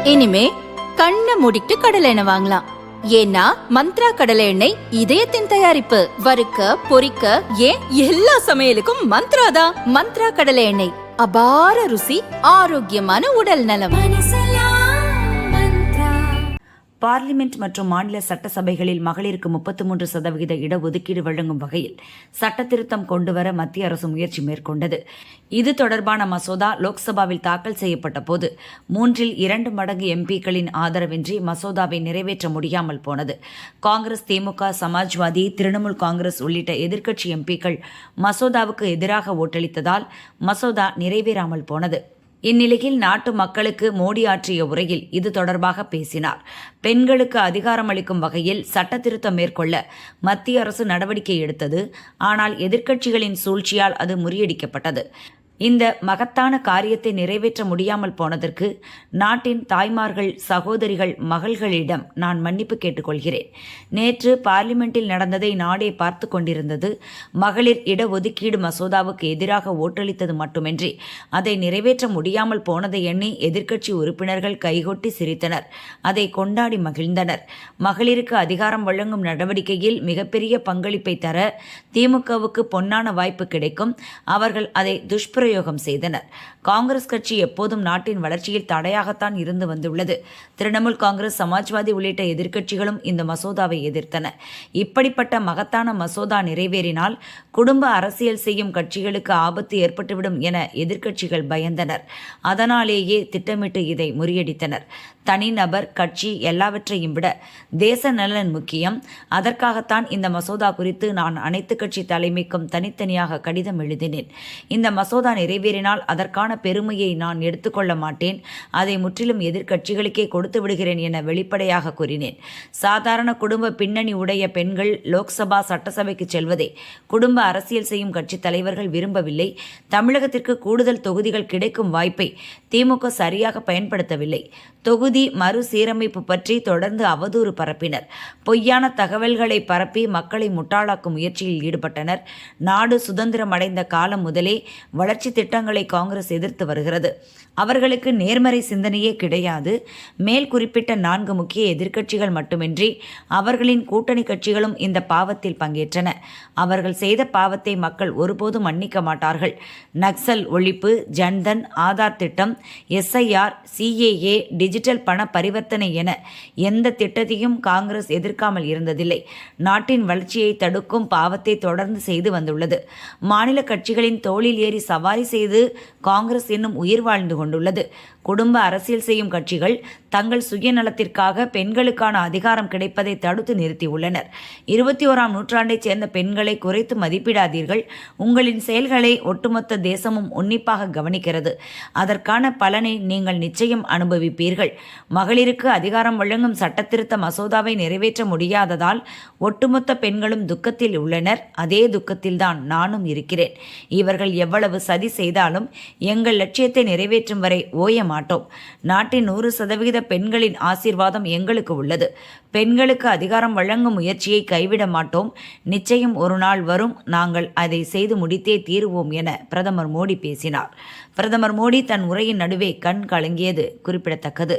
இனிமே கண்ணை மூடிட்டு கடலை எண்ணெய் வாங்கலாம். ஏன்னா மந்த்ரா கடலை எண்ணெய் இதயத்தின் தயாரிப்பு. வறுக்க பொரிக்க ஏன் எல்லா சமையலுக்கும் மந்த்ரா தான். மந்த்ரா கடலை எண்ணெய், அபார ருசி, ஆரோக்கியமான உடல் நலம். பார்லிமெண்ட் மற்றும் மாநில சட்டசபைகளில் மகளிருக்கு 33% இடஒதுக்கீடு வழங்கும் வகையில் சட்டத்திருத்தம் கொண்டுவர மத்திய அரசு முயற்சி மேற்கொண்டது. இது தொடர்பான மசோதா லோக்சபாவில் தாக்கல் செய்யப்பட்ட போது 2 மடங்கு எம்பிக்களின் ஆதரவின்றி மசோதாவை நிறைவேற்ற முடியாமல் போனது. காங்கிரஸ், திமுக, சமாஜ்வாதி, திரிணாமுல் காங்கிரஸ் உள்ளிட்ட எதிர்க்கட்சி எம்பிக்கள் மசோதாவுக்கு எதிராக ஓட்டளித்ததால் மசோதா நிறைவேறாமல் போனது. இந்நிலையில் நாட்டு மக்களுக்கு மோடி ஆற்றிய உரையில் இது தொடர்பாக பேசினார். பெண்களுக்கு அதிகாரம் அளிக்கும் வகையில் சட்டத்திருத்தம் மேற்கொள்ள மத்திய அரசு நடவடிக்கை எடுத்தது. ஆனால் எதிர்க்கட்சிகளின் சூழ்ச்சியால் அது முறியடிக்கப்பட்டது. இந்த மகத்தான காரியத்தை நிறைவேற்ற முடியாமல் போனதற்கு நாட்டின் தாய்மார்கள், சகோதரிகள், மகள்களிடம் நான் மன்னிப்பு கேட்டுக்கொள்கிறேன். நேற்று பார்லிமெண்டில் நடந்ததை நாடே பார்த்து கொண்டிருந்தது. மகளிர் இடஒதுக்கீடு மசோதாவுக்கு எதிராக ஓட்டளித்தது மட்டுமின்றி அதை நிறைவேற்ற முடியாமல் போனதை எண்ணி எதிர்க்கட்சி உறுப்பினர்கள் கைகொட்டி சிரித்தனர். அதை கொண்டாடி மகிழ்ந்தனர். மகளிருக்கு அதிகாரம் வழங்கும் நடவடிக்கையில் மிகப்பெரிய பங்களிப்பை தர திமுகவுக்கு பொன்னான வாய்ப்பு கிடைக்கும். அவர்கள் அதை துஷ்பிரயோகம் செய்தனர். காங்கிரஸ் கட்சி எப்போதும் நாட்டின் வளர்ச்சியில் தடையாகத்தான் இருந்து வந்துள்ளது. திரிணாமுல் காங்கிரஸ், சமாஜ்வாதி உள்ளிட்ட எதிர்க்கட்சிகளும் இந்த மசோதாவை எதிர்த்தன. இப்படிப்பட்ட மகத்தான மசோதா நிறைவேறினால் குடும்ப அரசியல் செய்யும் கட்சிகளுக்கு ஆபத்து ஏற்பட்டுவிடும் என எதிர்க்கட்சிகள் பயந்தனர். அதனாலேயே திட்டமிட்டு இதை முறியடித்தனர். தனிநபர், கட்சி எல்லாவற்றையும் விட தேச நலன் முக்கியம். அதற்காகத்தான் இந்த மசோதா குறித்து நான் அனைத்து கட்சி தலைமைக்கும் தனித்தனியாக கடிதம் எழுதினேன். இந்த மசோதா நிறைவேறினால் அதற்கான பெருமையை நான் எடுத்துக்கொள்ள மாட்டேன். அதை முற்றிலும் எதிர்க்கட்சிகளுக்கே கொடுத்து விடுகிறேன் என வெளிப்படையாக கூறினேன். சாதாரண குடும்ப பின்னணி உடைய பெண்கள் லோக்சபா, சட்டசபைக்கு செல்வதை குடும்ப அரசியல் செய்யும் கட்சி தலைவர்கள் விரும்பவில்லை. தமிழகத்திற்கு கூடுதல் தொகுதிகள் கிடைக்கும் வாய்ப்பை திமுக சரியாக பயன்படுத்தவில்லை. தொகுதி மறுசீரமைப்பு பற்றி தொடர்ந்து அவதூறு பரப்பினர். பொய்யான தகவல்களை பரப்பி மக்களை முட்டாளாக்கும் முயற்சியில் ஈடுபட்டனர். நாடு சுதந்திரம் அடைந்த காலம் முதலே வளர்ச்சி திட்டங்களை காங்கிரஸ் எதிர்த்து வருகிறது. அவர்களுக்கு நேர்மறை சிந்தனையே கிடையாது. மேல் குறிப்பிட்ட 4 முக்கிய எதிர்க்கட்சிகள் மட்டுமின்றி அவர்களின் கூட்டணி கட்சிகளும் இந்த பாவத்தில் பங்கேற்றன. அவர்கள் செய்த பாவத்தை மக்கள் ஒருபோதும் மன்னிக்க மாட்டார்கள். நக்சல் ஒழிப்பு, ஜன்தன், ஆதார் திட்டம், SIR, CAA, டிஜிட்டல் பண பரிவர்த்தனை என எந்த திட்டத்தையும் காங்கிரஸ் எதிர்க்காமல் இருந்ததில்லை. நாட்டின் வளர்ச்சியை தடுக்கும் பாவத்தை தொடர்ந்து செய்து வந்துள்ளது. மாநில கட்சிகளின் தோளில் ஏறி சவாரி செய்து காங்கிரஸ் இன்னும் உயிர் வாழ்ந்து கொண்டுள்ளது. குடும்ப அரசியல் செய்யும் கட்சிகள் தங்கள் சுயநலத்திற்காக பெண்களுக்கான அதிகாரம் கிடைப்பதை தடுத்து நிறுத்தியுள்ளனர். 21ஆம் நூற்றாண்டைச் சேர்ந்த பெண்களை குறைத்து மதிப்பிடாதீர்கள். உங்களின் செயல்களை ஒட்டுமொத்த தேசமும் உன்னிப்பாக கவனிக்கிறது. அதற்கான பலனை நீங்கள் நிச்சயம் அனுபவிப்பீர்கள். மகளிருக்கு அதிகாரம் வழங்கும் சட்டத்திருத்த மசோதாவை நிறைவேற்ற முடியாததால் ஒட்டுமொத்த பெண்களும் துக்கத்தில் உள்ளனர். அதே துக்கத்தில்தான் நானும் இருக்கிறேன். இவர்கள் எவ்வளவு சதி செய்தாலும் எங்கள் லட்சியத்தை நிறைவேற்றும் வரை ஓய மாட்டோம். நாட்டின் 100% பெண்களின் ஆசீர்வாதம் எங்களுக்கு உள்ளது. பெண்களுக்கு அதிகாரம் வழங்கும் முயற்சியை கைவிட மாட்டோம். நிச்சயம் ஒரு நாள் வரும், நாங்கள் அதை செய்து முடித்தே தீருவோம் என பிரதமர் மோடி பேசினார். பிரதமர் மோடி தன் உரையின் நடுவே கண் கலங்கியது குறிப்பிடத்தக்கது.